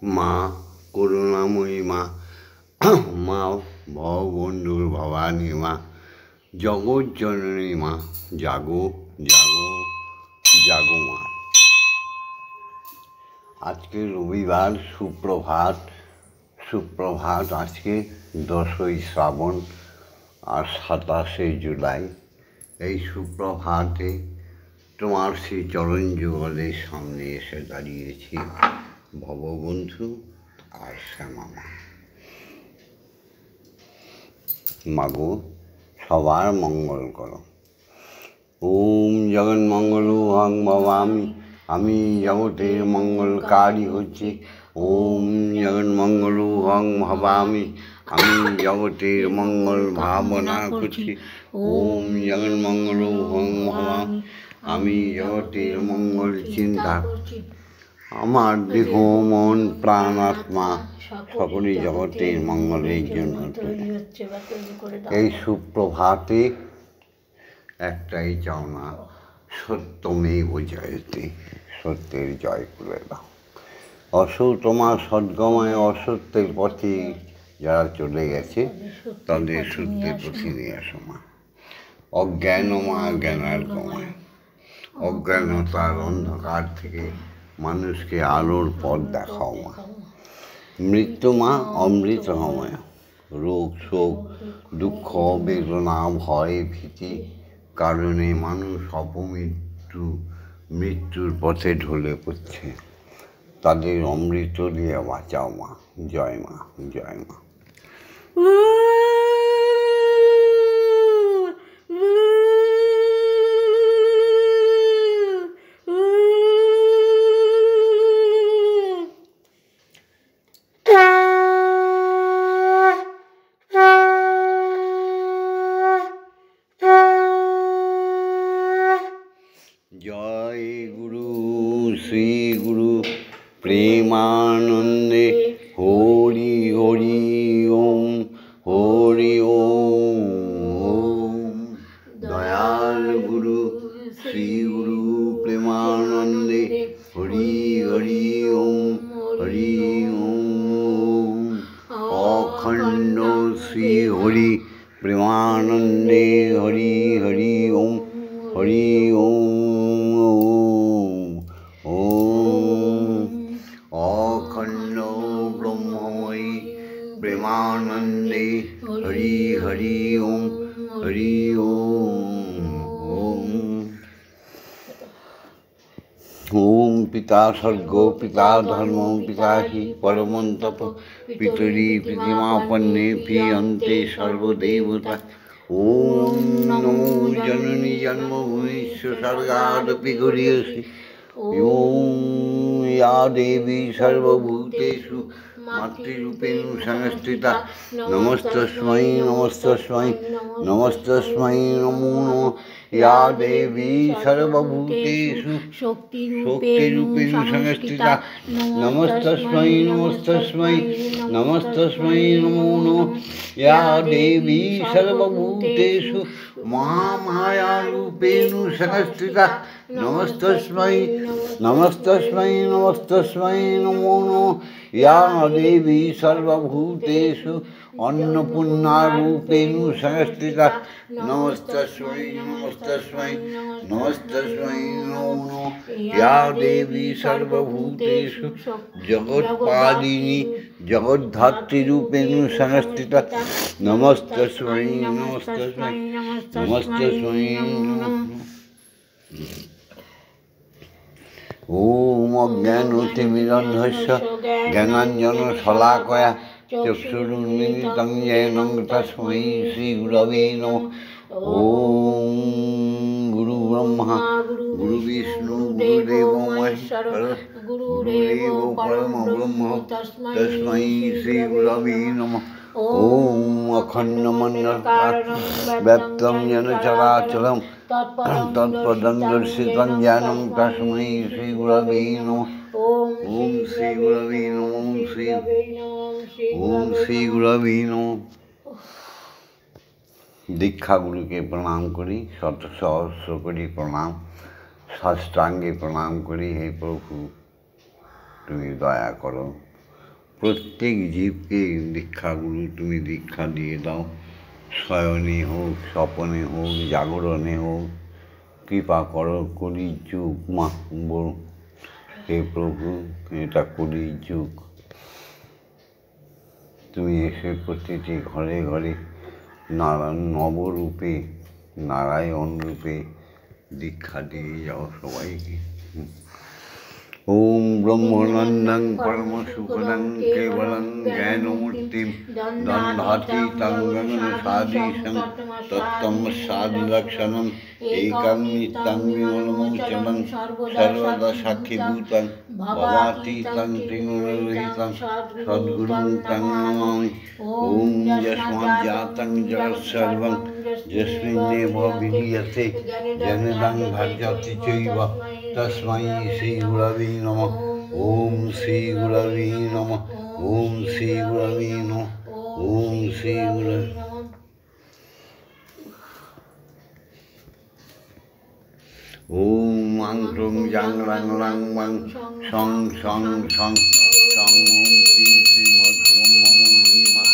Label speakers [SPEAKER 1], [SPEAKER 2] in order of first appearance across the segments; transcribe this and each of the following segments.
[SPEAKER 1] মা করুণাময়ী মা, মা ভববন্ধুর ভবানী মা, জগৎজননী মা, জাগো জাগো জাগো মা। আজকে রবিবার, সুপ্রভাত। আজকে 10ই শ্রাবণ আর 27শে জুলাই। এই সুপ্রভাতে তোমার সেই চরণ যুগলের সামনে এসে দাঁড়িয়েছি, ভববন্ধু আর শ্যামা মা। মাগো, সবার মঙ্গল করো। ওম জগন্মঙ্গল হং ভবামি, আমি জগতের মঙ্গলকারী হচ্ছি। ওম জগন্মঙ্গল হং ভবামি, আমি জগতের মঙ্গল ভাবনা করছি। ওম জগন্মঙ্গল হং ভবামি, আমি জগতের মঙ্গল চিন্তা করছি। আমার দেহ মন প্রাণ আত্মা সকলেই জগতের মঙ্গলের জন্য। এই সুপ্রভাতে একটাই চাওনা, সত্যমেব জয়তে, সত্যের জয় করে দাও। তোমার সদ্গময় অসত্যের পথে যারা চলে গেছে তাদের সত্যের পথে নিয়ে আসো মা। অজ্ঞান মা জ্ঞানার গময়, অজ্ঞানতার অন্ধকার থেকে মানুষকে আলোর পথ দেখাও মা। মৃত্যু মা অমৃতময়, রোগ শোক দুঃখ বেদনা ভয় ভীতি কারণে মানুষ মৃত্যুর পথে ঢলে পড়ছে, তাদের অমৃত দিয়ে বাঁচাও মা। জয় মা, জয় মা। জয় গুরু শ্রী গুরু প্রেমানন্দে হরি হরি ওম, হরি ওম ওম। দয়াল গুরু শ্রী গুরু প্রেমানন্দে হরি হরি ওম, হরি ওম। অখণ্ড শ্রী হরি প্রেমানন্দে হরি হরি ওম, হরি ওম ওম। অখণ্ড ব্রহ্মময়ী প্রেমানন্দে হরি হরি ওম, হরি ওম ওম। ওম পিতা স্বর্গ পিতা ধর্ম পিতা হি পরমং তপ, পিতরি প্রীতিমাপন্নে প্রিয়ন্তে সর্বদেবতা। ওম নমো জননী জন্মভূমিষ্য স্বর্গাদপি গরীয়সী। ওম ইয়া দেবী সর্বভূতেষু মাতৃরূপেণ সংস্থিতা, নমস্তস্मै নমস্তস্मै নমস্তস্मै নমো নমঃ। ইয়া দেবী সর্বভূতেষু শক্তিরূপেণ সংস্থিতা, নমস্তস্मै নমস্তস্मै নমস্তস্मै নমো নমঃ। ইয়া দেবী সর্বভূতেষু মহামায়ারূপেণ সংস্থিতা, নমস্তস্मै নমস্তস্मै নমস্তস্मै নমো নমঃ। ইয়া দেবী সর্বভূতেষু অন্নপূর্ণারূপেণ সংস্থিতা, নমস্তস্मै নমস্তস্मै নমস্তস্मै নমো নমঃ। ইয়া দেবী সর্বভূতেষু জগৎপালিনী জগদ্ধাত্রীরূপেণ সংস্থিতা, নমস্তস্मै নমস্তস্मै নমস্তস্मै নমঃ। ওম অজ্ঞানতিমিরন্ধস্য জ্ঞানাঞ্জন শলাকয়া চক্ষুরুন্মিলিतं येन তস্मै শ্রীগুরবে নমঃ। ওম গুরু ব্রহ্মা গুরু বিষ্ণু গুরুদেব মহেশ্বর গুরুদেব পরম ব্রহ্ম তস্मै শ্রীগুরবে নমঃ। ওম অখণ্ডমণ্ডলকারণং ব্যপ্তং येन চরাচরং তৎপদং দর্শিतं জ্ঞাनं তস্मै শ্রীগুরবে নমঃ। ওম শ্রীগুরবে নমঃ। ওম শ্রীগুরবে নমঃ। দীক্ষাগুরুকে প্রণাম করি, শত সহস্র করি প্রণাম, সাষ্টাঙ্গে প্রণাম করি। হে প্রভু, তুমি দয়া করো, প্রত্যেক জীবকে দীক্ষাগুলো তুমি দীক্ষা দিয়ে দাও। শয়নে হোক, স্বপনে হোক, জাগরণে হোক, কৃপা করো। কলির যুগ মা, হে প্রভু, এটা কলির যুগ। তুমি এসে প্রতিটি ঘরে ঘরে নবরূপে, নারায়ণ রূপে দীক্ষা দিয়ে যাও সবাইকে। ওম ব্রহ্মানন্দং পরম সুখদং কেবলং জ্ঞানমূর্তিম দণ্ডাতীতং গগনসাদীশং তত্ত্বমস্যাদি লক্ষণং একং নিত্যং বিমলমোচনং সর্বদা সাক্ষীভূতং ভবাতীতং ত্রিগুণরহিতং সদ্গুরুং তং নমামি। ওম যস্মাজ্জাতং জগৎসর্বং যস্মিন্নেব বিলীয়তে জনদং ভার্যতি চৈব তস্मै শ্রী গুরবে নমঃ। ওম শ্রী গুরবে নমঃ। ওম শ্রী গুরবে নমঃ। ওম শ্রী গুরবে নমঃ। ওম মাং টং জাং রাং রাং মাং সং সং সং সং ওম শ্রীং শ্রীমদ্ব্রহ্মমূর্তিমা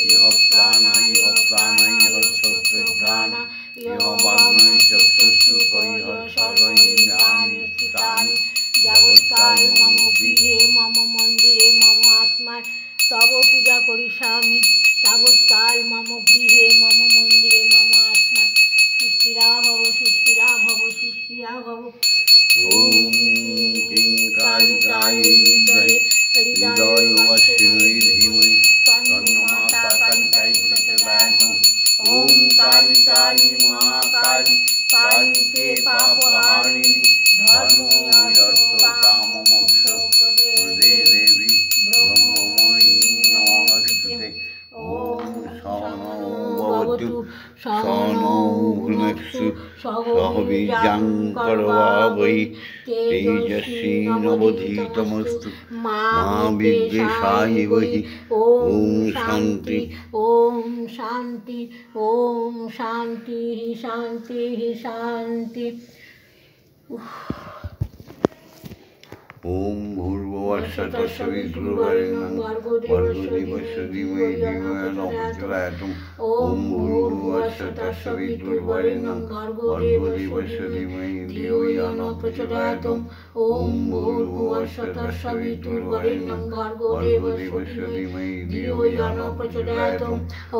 [SPEAKER 1] ইহ প্রাণা ইহ প্রাণা ইহ সত্যজ্ঞানা ইহ বাগ্ময় চক্ষুষ্টুক ইহ সর্ব ইন্দ্রিয়াণি স্থিতানি যাবৎকাল মম গৃহে মম মন্দিরে মম আত্মায় তব পূজা করিষ্যামি। তাবৎকাল মম গৃহে মম মন্দিরে মম আত্মায় সুস্থিরা ভব সুস্থিরা ভব সুস্থিরা ভব। ওম ক্লীং কালিকায়ে বিদ্মহে হৃদয়বস্তিনী ধীমহি তন্নো মাতা কালিকাই প্রচোদয়াৎ। ওম কালী কালী মহাকালী কালীকে পাপহারিণী ধর্মযর্থ কামমোক্ষ প্রদে দেবী ব্রহ্মময়ী নমস্তুতে। ওম সহনৌ ভবতু সহনৌ ভুনক্তু সহ বীর্যং করবাবহৈ তেজস্বী নবধীতমস্তু মা বিদ্বিষায়বহি। ওম শান্তি ওম শান্তি ওম শান্তি শান্তি শান্তি। ওম ভূর্ভুবস্সুঃ তৎসবিতুর্বরেণ্যং ভর্গোদেবস্য ধীমহি ধিयो यो न प्रचोदयात्। ওম ভূর্ভুবস্সুঃ তৎসবিতুর্বরেণ্যং ভর্গোদেবস্য ধীমহি ধিयो यो न प्रचोदयात्। ওম ভূর্ভুবস্সুঃ তৎসবিতুর্বরেণ্যং ভর্গোদেবস্য ধীমহি ধিयो यो न प्रचोदयात्।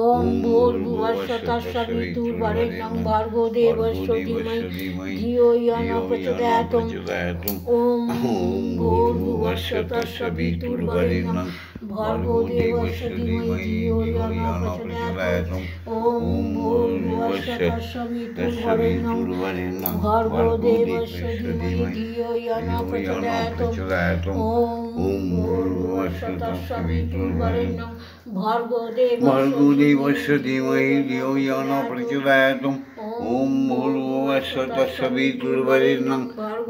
[SPEAKER 1] ওম ভূর্ভুবস্সুঃ তৎসবিতুর্বরেণ্যং ভর্গোদেবস্য ধীমহি ধিयो यो न प्रचोदयात्। ওম ভূর্ভুবস্সুঃ তৎসবিতুর্বরেণ্যং ভর্গোদেবস্য ধীমহি ধিयो यो न प्रचोदयात्। ওম ভূর্ভুবস্সুঃ তৎসবিতুর্বরেণ্যং ভর্গোদেবস্য ধীমহি ধিयो यो न প্রচোদয়াत्। ওম ভূর্ভুবস্সুঃ তৎসবিতুর্বরেণ্যং ভর্গোদেবস্য ধীমহি ধিयो यो न প্রচোদয়াत्। ওম ভূর্ভুবস্সুঃ তৎসবিতুর্বরেণ্যং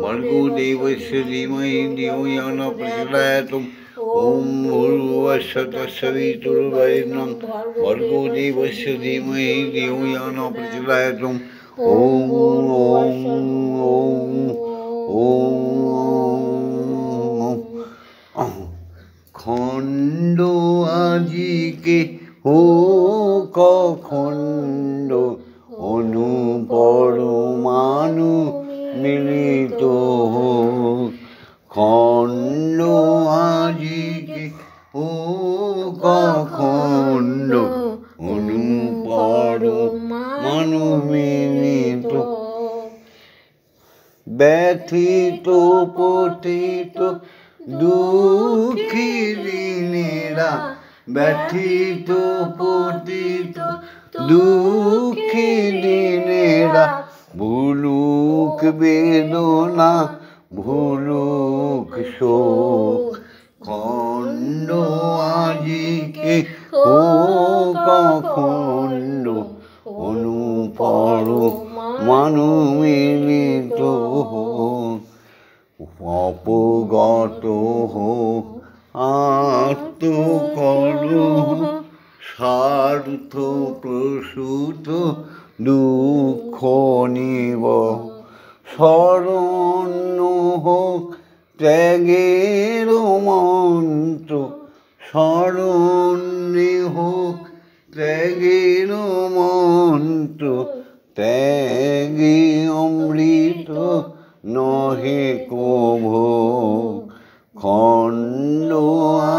[SPEAKER 1] ভর্গোদেবস্য ধীমহি ধিयो यो न প্রচোদয়াत्। ওম ভূর্ভুবস্সুঃ তৎসবিতুর্বরেণ্যং ভর্গোদেবস্য ধীমহি ধিयो यो न প্রচোদয়াत्। ওম ওম ওম খণ্ড আজিকে হোক অখণ্ড অনুপরমাণু মিলিত হোক। খণ্ড আজিকে হোক অখণ্ড অনুপরমাণু মিলিত। ব্যথিত পতিত দুঃখী দিনেরা ব্যথিত পতিত দুঃখী দিনেরা ভুলুক বেদনা ভুলুক শোক। খণ্ড আজিকে হোক অখণ্ড অনুপরমাণু মিলিত হোক। অপগত হোক আত্মকলহ স্বার্থ প্রসূত দুঃখ নিব। শরণ্য হোক ত্যাগের মন্ত্র স্মরণে হোক ত্যাগের মন্ত্র, ত্যাগে অমৃত নহে কভো। খণ্ড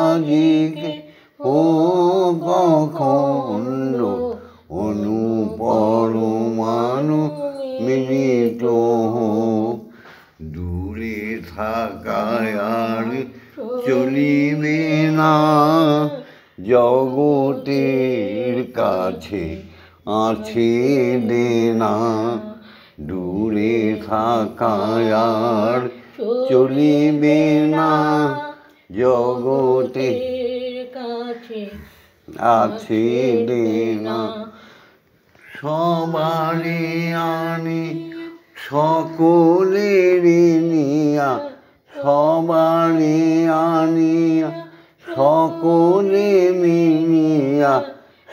[SPEAKER 1] আজিকে হোক অখণ্ড, অনুপরমাণু মিলিত হোক। দূরে থাকায় আর চলিবে না, জগতের কাছে আছে দেনা। দূরে থাকায় আর চলিবে না, জগতের কাছে আছে দেনা। সবারে আনি সকলের নিয়া, সবারে আনিয়া সকলে মিলিয়া,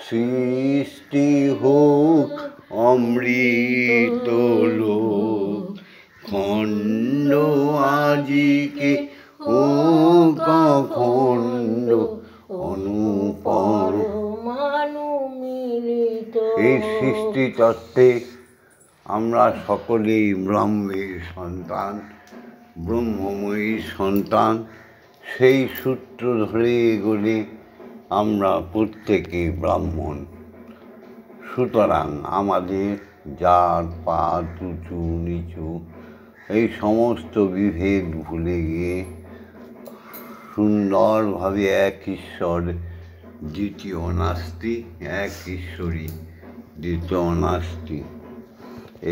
[SPEAKER 1] সৃষ্টি হোক অমৃত লোক। খণ্ড আজিকে হোক অখণ্ড, অনুপরমাণু মিলিত। এই সৃষ্টি তত্ত্বে আমরা সকলেই ব্রহ্মের সন্তান, ব্রহ্মময়ী সন্তান। সেই সূত্র ধরে এগোলে আমরা প্রত্যেকেই ব্রাহ্মণ। সুতরাং আমাদের জাত পাত উঁচু নিচু এই সমস্ত বিভেদ ভুলে গিয়ে সুন্দরভাবে এক ঈশ্বর দ্বিতীয় নাস্তি, এক ঈশ্বরী দ্বিতীয় নাস্তি,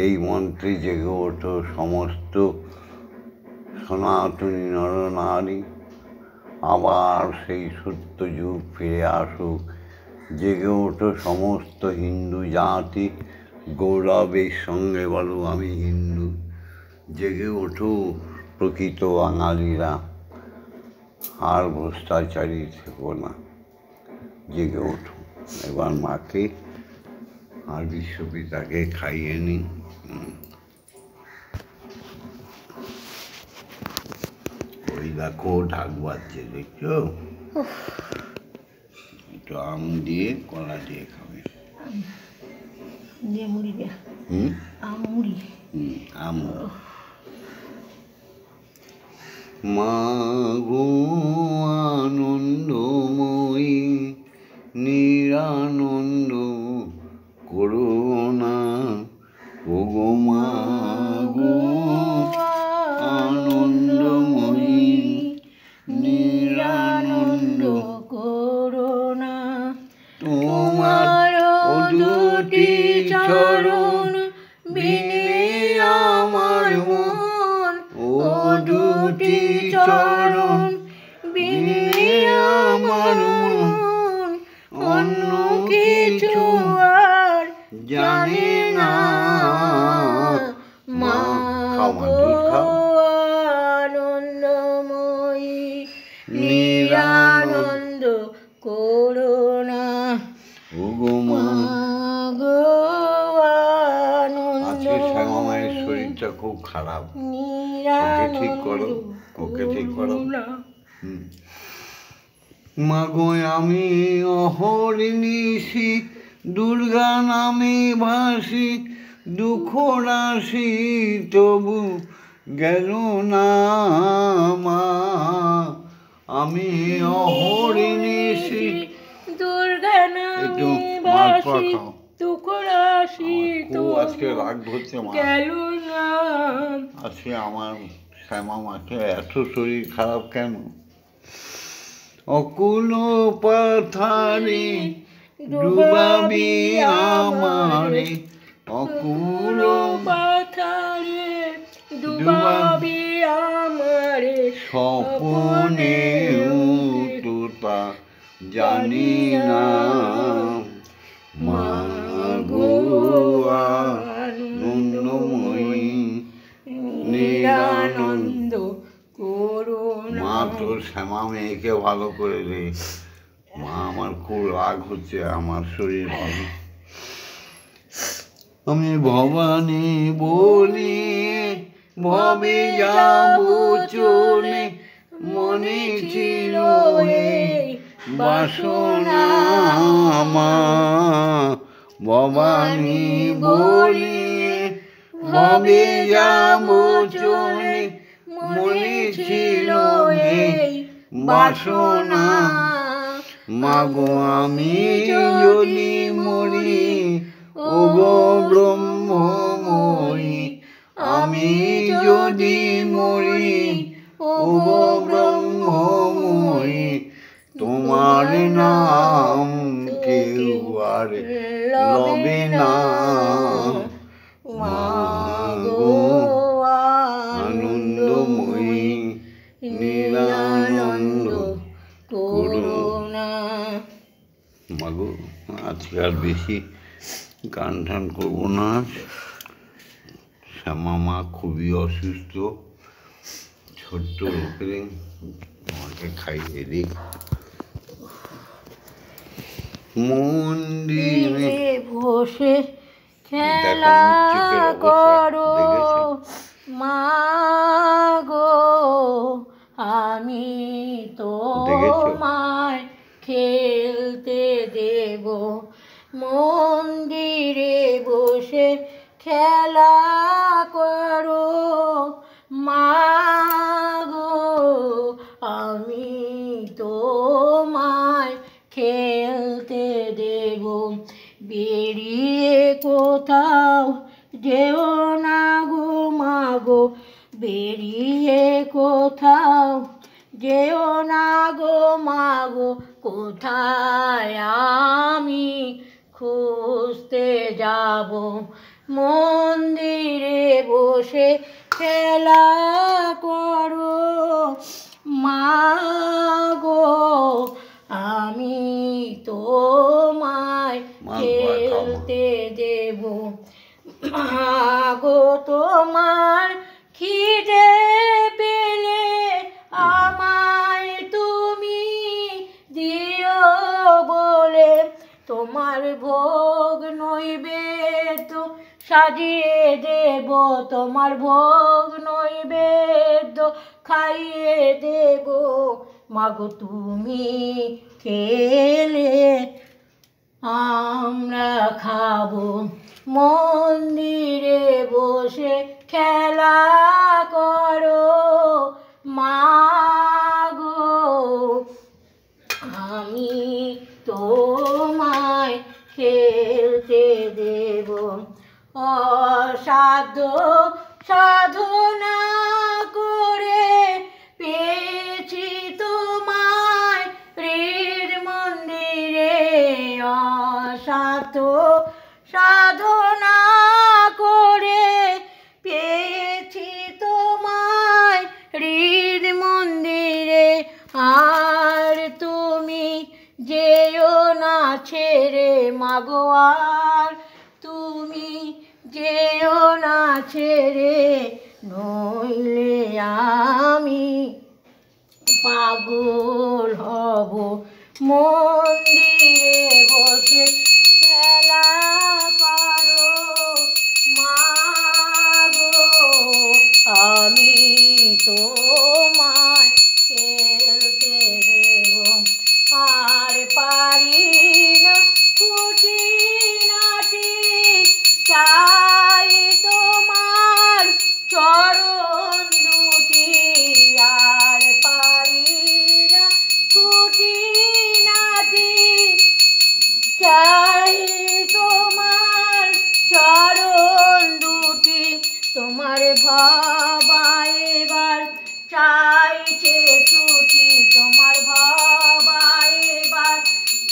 [SPEAKER 1] এই মন্ত্রে জেগে ওঠো সমস্ত সনাতনী নরনারী। আবার সেই সত্য যুগ ফিরে আসুক, জেগে ওঠো সমস্ত হিন্দু জাতি, গৌরবের সঙ্গে বলো আমি হিন্দু। জেগে ওঠো প্রকৃত বাঙালিরা, আর ভ্রষ্টাচারী থেকো না, জেগে ওঠো। এবার মাকে আর বিশ্বপিতাকে খাইয়ে নিই। ওই দেখো ঢাক বাজছে, দেখছো? একটু আম দিয়ে কলা দিয়ে খাবে। আম মুড়ি। আম। মা গো আনন্দময়ী নিরানন্দ করুণা, ও গো মা গো আনন্দময়ী নিরানন্দ করুণা। তোমার ও দুটি চরণ বিনে আমার মন, ও দুটি চরণ বিনে আমার মন, অন্য কিছু আর জানে না। মা গো আনন্দময়ী নিরানন্দ করুণা, ও গো মা গো আনন্দ। শ্যামা মায়ের শরীরটা খুব খারাপ, ওকে ঠিক করো, ওকে ঠিক করো। মা গো আমি অহর্নিশি দুর্গা নামে ভাসি, দুঃখ রাশি তবু গেল না মা। আমি অহর্নিশি দুর্গা নামে ভাসি, দুঃখ রাশি তবু আজকে রাগ ধরছে মা, গেল না। আজকে আমার শ্যামা মাকে এত শরীর খারাপ কেন? অকুল পাথারে ডুবাবি আমারে, অকুল পাথারে ডুবাবি আমারে, স্বপনে তা জানি না। মা গো আনন্দময়ী নিরানন্দ করুণা। মা তোর শ্যামা মেয়েকে ভালো করে দে। মা আমার খুব রাগ হচ্ছে, আমার শরীর ভালো। আমি ভবানী বলি ভবে যাব চলে, মনে ছিল বাসনা মা ভবানী বলি ভবে যাব চলে মনে ছিল এই বাসনা মাগো আমি যদি মরি ওগো ব্রহ্মময়ী আমি যদি মরি ওগো ব্রহ্মময়ী তোমার নাম কেউ আর লবে না মাগো আনন্দময়ী নিরানন্দ করুণা। মাগো আজকে আর বেশি গান টান করবো না, শ্যামা মা খুবই অসুস্থ, ছোট্ট লোকের আমাকে খাইয়ে দিই। মন্দিরে
[SPEAKER 2] বসে খেলা করো মাগো আমি তোমায় খেলতে দেব। মন্দিরে বসে খেলা করো মাগো আমি তোমায় খেলতে দেব। বেরিয়ে কোথাও যেও না গো মাগো বেরিয়ে কোথাও যেও না গো মাগো কোথায় আমি খুঁজতে যাব। মন্দিরে বসে খেলা করো মাগো আমি তোমায় খেলতে দেব। মাগো তোমার খিদে পেলে আমায় তুমি দিও বলে তোমার ভোগ নৈবেদ্য সাজিয়ে দেব। তোমার ভোগ নৈবেদ্য খাইয়ে দেব মাগো তুমি খেলে আমরা খাবো। মন্দিরে বসে খেলা করো মাগো আমি তোমায় খেলতে দেব। অসাধ্য সাধনা করে পেয়েছি তোমায় হৃদ মন্দিরে। অসাধ্য সাধনা করে পেয়েছি তোমায় হৃদ মন্দিরে। আর তুমি যেও না ছেড়ে মাগো আর তুমি যেও না ছেড়ে নইলে আমি পাগল হব। মন্দিরে বসে খেলা করো মাগো আমি তোমায় খেলতে দেব। আর পারি না খুঁটিনাটি চাই তোমার চরণ দুটি। আর পারি না খুঁটিনাটি চাই তোমার চরণ দুটি। তোমার ভাবাই এবার চাইছে ছুটি। তোমার ভাবাই এবার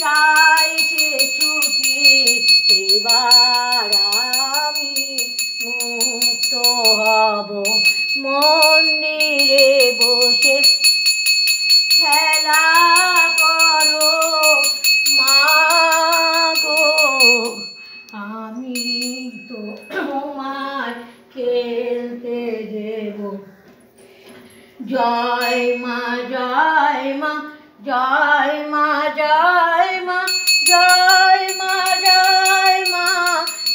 [SPEAKER 2] চাইছে ছুটি। এবার আমি মুক্ত হব। মন্দিরে বসে খেলা করো মাগো আমি তোমায় খেলতে দেব। জয় মা জয় মা জয় মা জয় মা জয় মা জয় মা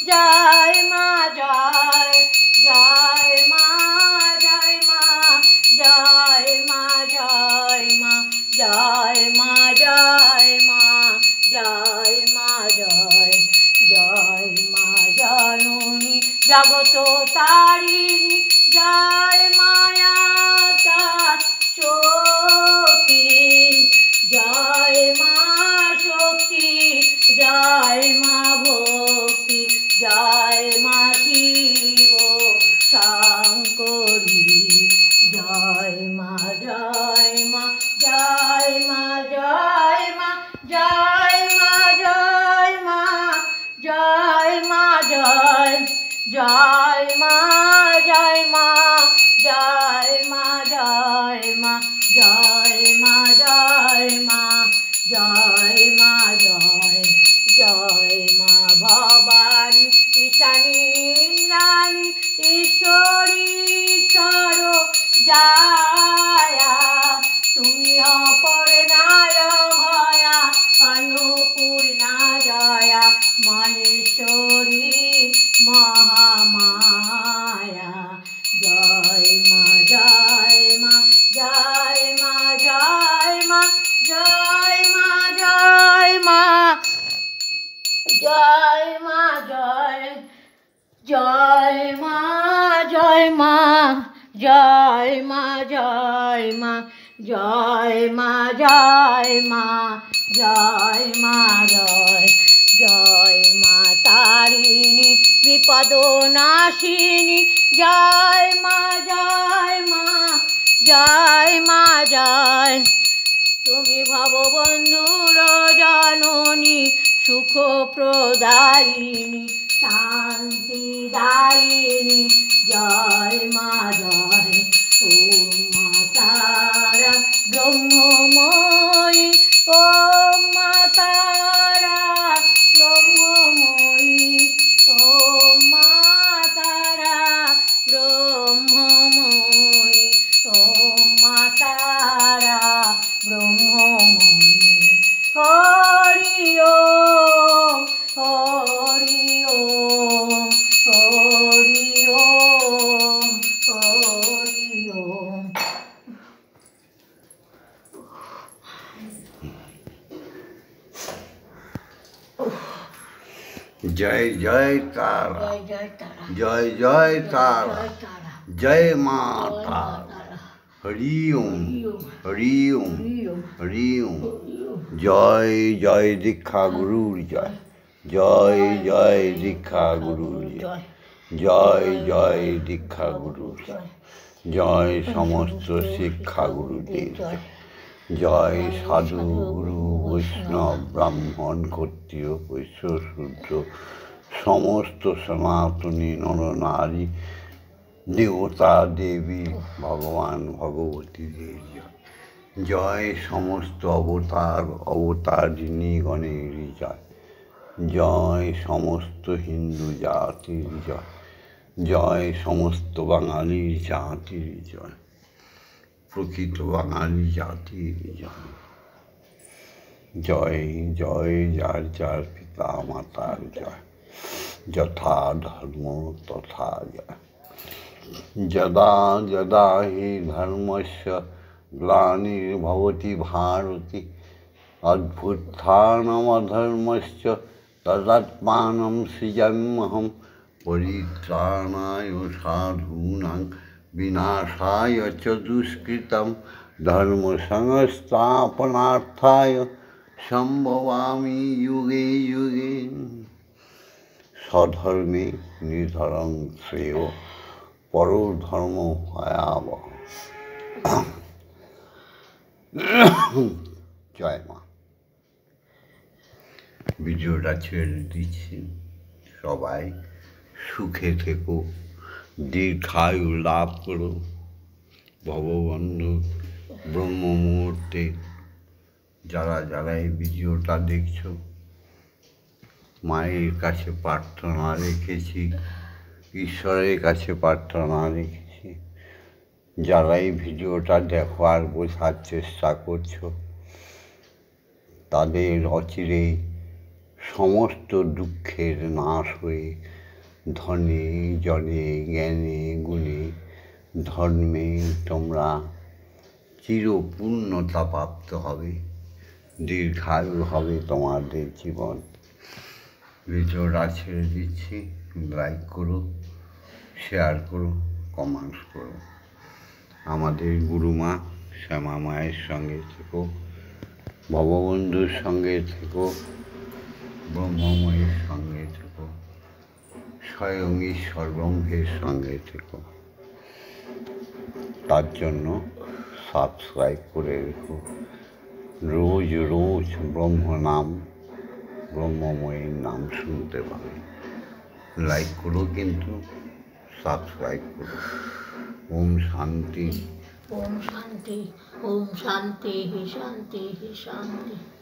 [SPEAKER 2] জয় মা জয় জয় মা জয় মা জয় মা জয় মা জয় মা জয় তারিণী জয় মায়া শক্তি জয় মা শক্তি জয় মা ভক্তি জয় মা শিব শঙ্করী জয় মা জয় মা জয় মা জয় মা জয় মা জয় মা জয় মা জয় জয় মা জয় মা জয় মা জয় মা জয় মা জয় মা জয় মা জয় জয় মা ভবানী ঈশানী ইন্দ্রাণী ঈশ্বরী ঈশ্বর জয়া তুমি অপর্ণায় ভয়া অন্নপূর্ণা জয়া মহেশ্বরী মহামায়া জয় মা জয় মা জয় মা জয় মা জয় মা জয় মা জয় মা জয় জয় মা জয় মা জয় মা জয় মা জয় মা জয় মা জয় মা জয় জয় মা তারিণী বিপদ নাশিনী জয় মা জয় মা জয় মা জয় তুমি ভববন্ধুর জননী সুখ প্রদায়িনী শান্তিদায়িনী জয় মা জয় ওম মা তারা ব্রহ্মময়ী ওম মা তারা ব্রহ্মময়ী ওম মা তারা ব্রহ্মময়ী ওম মা তারা ব্রহ্মময়ী হরি ওম হরি ওম হরি ওম হরি ওম।
[SPEAKER 1] जय जय तारा
[SPEAKER 2] জয় জয় তারা
[SPEAKER 1] जय जय तारा
[SPEAKER 2] জয় তারা
[SPEAKER 1] जय
[SPEAKER 2] জয়
[SPEAKER 1] माता
[SPEAKER 2] তারা
[SPEAKER 1] हरि ओम
[SPEAKER 2] হরি ওম
[SPEAKER 1] हरि ओम
[SPEAKER 2] হরি
[SPEAKER 1] हरि
[SPEAKER 2] ওম
[SPEAKER 1] ओम
[SPEAKER 2] হরি ওম।
[SPEAKER 1] जय जय दीक्षा गुरुर जय जय जय दीक्षा गुरुर जय जय जय दीक्षा गुरुर जय समस्त शिक्षा गुरुदेव जय जय साधु गुरु वैष्णव ब्राह्मण क्षत्रिय वैश्य शूद्र समस्त सनातनी नर नारी देवता देवी भगवान भगवती देवी जय समस्त अवतार अवतारिणी गणेर जय जय समस्त हिंदू जातिर जय जय समस्त बाঙালির জাতির জয় প্রকৃত বাঙালি জাতির জয় জয় জয় যার যার পিতা মাতার জয় যথা ধর্ম তথা জয় যদা যদা হি ধর্মস্য গ্লানির্ভবতি ভারতি অভ্যুত্থানমধর্মস্য তদাত্মাनं সৃজাম্যহম परित्राणाय साधूनां विनाशाय च दुष्कृतं धर्मसंस्थापनार्थाय सम्भवामि युगे युगे स्वधर्मे निधनं श्रेयो परधर्म भयावह জয় মা। ভিডিওটা ছেড়ে দিচ্ছি, সবাই সুখে থেকো, দীর্ঘায়ু লাভ করো, ভববন্ধু ব্রহ্ম মুহূর্তে যারা যারা এই ভিডিওটা দেখছো মায়ের কাছে প্রার্থনা রেখেছি, ঈশ্বরের কাছে প্রার্থনা রেখেছি, যারা এই ভিডিওটা দেখো আর বোঝার চেষ্টা করছো তাদের অচিরেই সমস্ত দুঃখের নাশ হয়ে ধনে জনে জ্ঞানে গুণে ধর্মে তোমরা চিরপূর্ণতা প্রাপ্ত হবে, দীর্ঘায়ু হবে তোমাদের জীবন। ভিডিওটা ছেড়ে দিচ্ছি, লাইক করো, শেয়ার করো, কমেন্টস করো। আমাদের গুরুমা শ্যামা মায়ের সঙ্গে থেকো, ভববন্ধুর সঙ্গে থেকো, ব্রহ্মময়ের সঙ্গে থেকো, স্বয়ং ঈশ্বর ব্রহ্মের সঙ্গে থেকো। তার জন্য সাবস্ক্রাইব করে রেখো। রোজ রোজ ব্রহ্মনাম, ব্রহ্মময়ের নাম শুনতে পাবে। লাইক করো, কিন্তু সাবস্ক্রাইব করো। ওম শান্তি।
[SPEAKER 2] ওম শান্তি, ওম শান্তি, শান্তি, শান্তি।